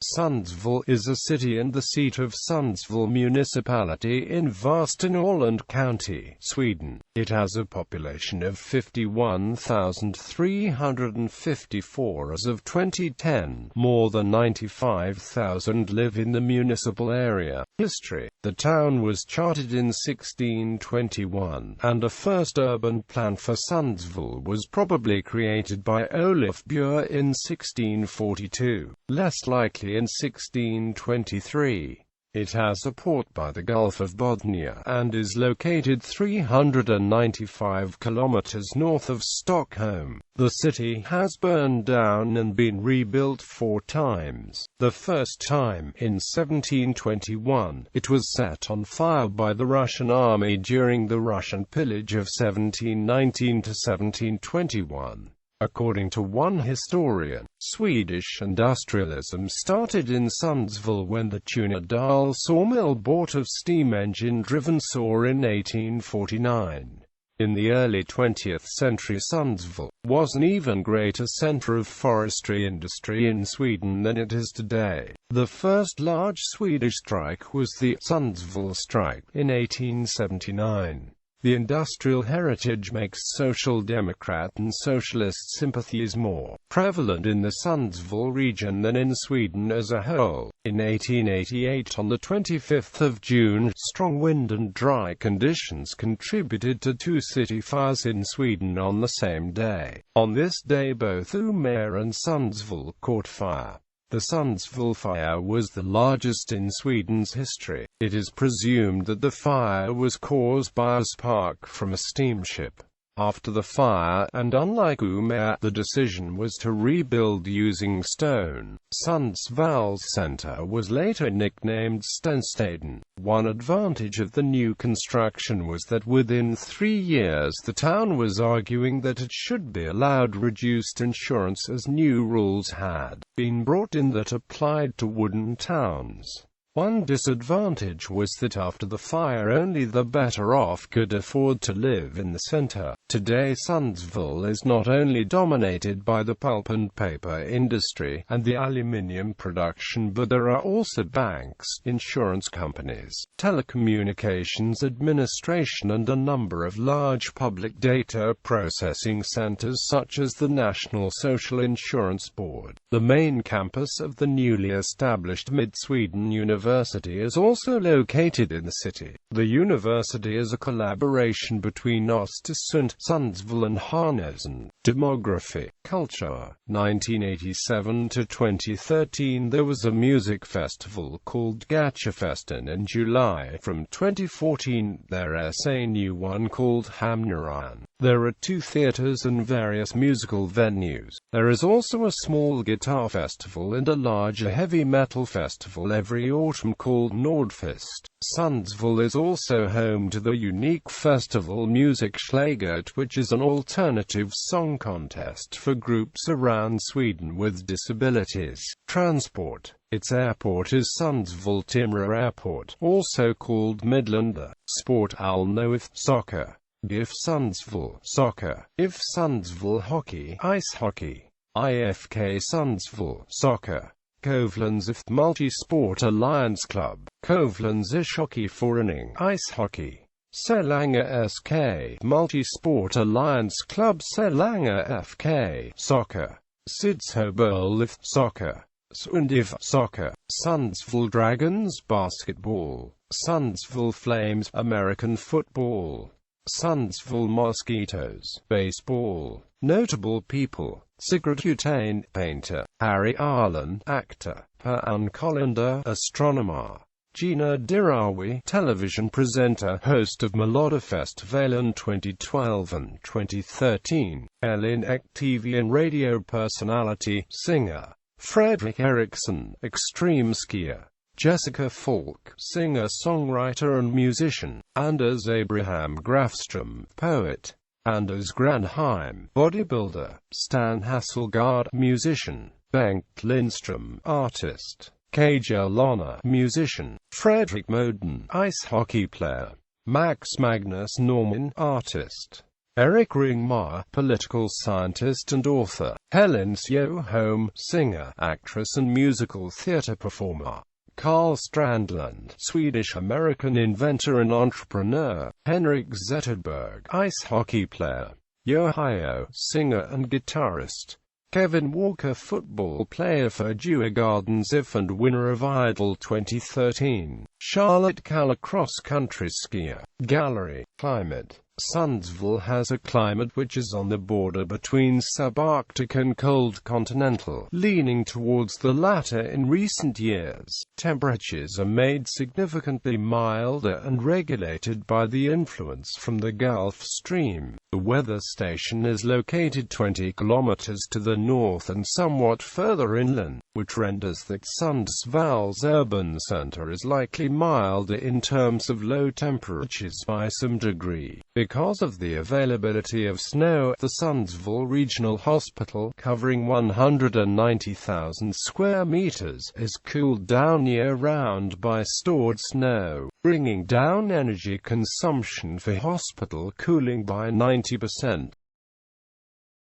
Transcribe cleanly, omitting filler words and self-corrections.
Sundsvall is a city and the seat of Sundsvall Municipality in Västernorrland County, Sweden. It has a population of 51,354 as of 2010. More than 95,000 live in the municipal area. History: the town was chartered in 1621, and a first urban plan for Sundsvall was probably created by Olaf Bure in 1642. Less likely in 1623. It has a port by the Gulf of Bothnia, and is located 395 kilometers north of Stockholm. The city has burned down and been rebuilt 4 times. The first time, in 1721, it was set on fire by the Russian army during the Russian pillage of 1719 to 1721. According to one historian, Swedish industrialism started in Sundsvall when the Tunadal sawmill bought a steam-engine-driven saw in 1849. In the early 20th century, Sundsvall was an even greater center of forestry industry in Sweden than it is today. The first large Swedish strike was the Sundsvall strike in 1879. The industrial heritage makes Social Democrat and Socialist sympathies more prevalent in the Sundsvall region than in Sweden as a whole. In 1888, on the 25th of June, strong wind and dry conditions contributed to 2 city fires in Sweden on the same day. On this day, both Umeå and Sundsvall caught fire. The Sundsvall fire was the largest in Sweden's history. It is presumed that the fire was caused by a spark from a steamship. After the fire, and unlike Umeå, the decision was to rebuild using stone. Sundsvall's center was later nicknamed Stenstaden. One advantage of the new construction was that within 3 years the town was arguing that it should be allowed reduced insurance, as new rules had been brought in that applied to wooden towns. One disadvantage was that after the fire only the better off could afford to live in the center. Today Sundsvall is not only dominated by the pulp and paper industry and the aluminium production, but there are also banks, insurance companies, telecommunications administration, and a number of large public data processing centers such as the National Social Insurance Board. The main campus of the newly established Mid-Sweden University is also located in the city. The university is a collaboration between Östersund, Sundsvall and Härnösand. Demography. Culture. 1987 to 2013 there was a music festival called Gatchafesten in July. From 2014 there is a new one called Hamnaran. There are 2 theaters and various musical venues. There is also a small guitar festival and a larger heavy metal festival every autumn called Nordfest. Sundsvall is also home to the unique festival Music Schlaget, which is an alternative song contest for groups around Sweden with disabilities. Transport. Its airport is Sundsvall Timrå Airport, also called Midlanda. Sport: Alnöif soccer. GIF Sundsvall soccer. IF Sundsvall hockey, ice hockey. IFK Sundsvall soccer. Kovlands IF Multi-Sport Alliance Club. Kovlands Ishockeyforening ice hockey. Selanga SK Multi-Sport Alliance Club. Selanga FK soccer. Sidshoböl IF soccer. Sundiv soccer. Sundsvall Dragons basketball. Sundsvall Flames American football. Sundsvall Mosquitoes baseball. Notable people: Sigrid Hutain, painter; Harry Arlen, actor; Per Ann astronomer; Gina Dirawi, television presenter, host of Melodifestivalen 2012 and 2013; Elin Ek, TV and radio personality, singer; Fredrik Eriksson, extreme skier; Jessica Falk, singer, songwriter and musician; Anders Abraham Grafström, poet; Anders Granheim, bodybuilder; Stan Hasselgaard, musician; Bengt Lindström, artist; Kajal Lonna, musician; Fredrik Moden, ice hockey player; Max Magnus Norman, artist; Eric Ringmar, political scientist and author. Helen Sjöholm, singer, actress and musical theatre performer. Carl Strandland, Swedish-American inventor and entrepreneur. Henrik Zetterberg, ice hockey player. Yohio, singer and guitarist. Kevin Walker, football player for Djurgårdens IF and winner of Idol 2013. Charlotte Kalla, cross-country skier. Gallery. Climate. Sundsvall has a climate which is on the border between subarctic and cold continental, leaning towards the latter in recent years. Temperatures are made significantly milder and regulated by the influence from the Gulf Stream. The weather station is located 20 kilometers to the north and somewhat further inland, which renders that Sundsvall's urban center is likely milder in terms of low temperatures by some degree. Because of the availability of snow, the Sundsvall Regional Hospital, covering 190,000 square meters, is cooled down year-round by stored snow, bringing down energy consumption for hospital cooling by 90%.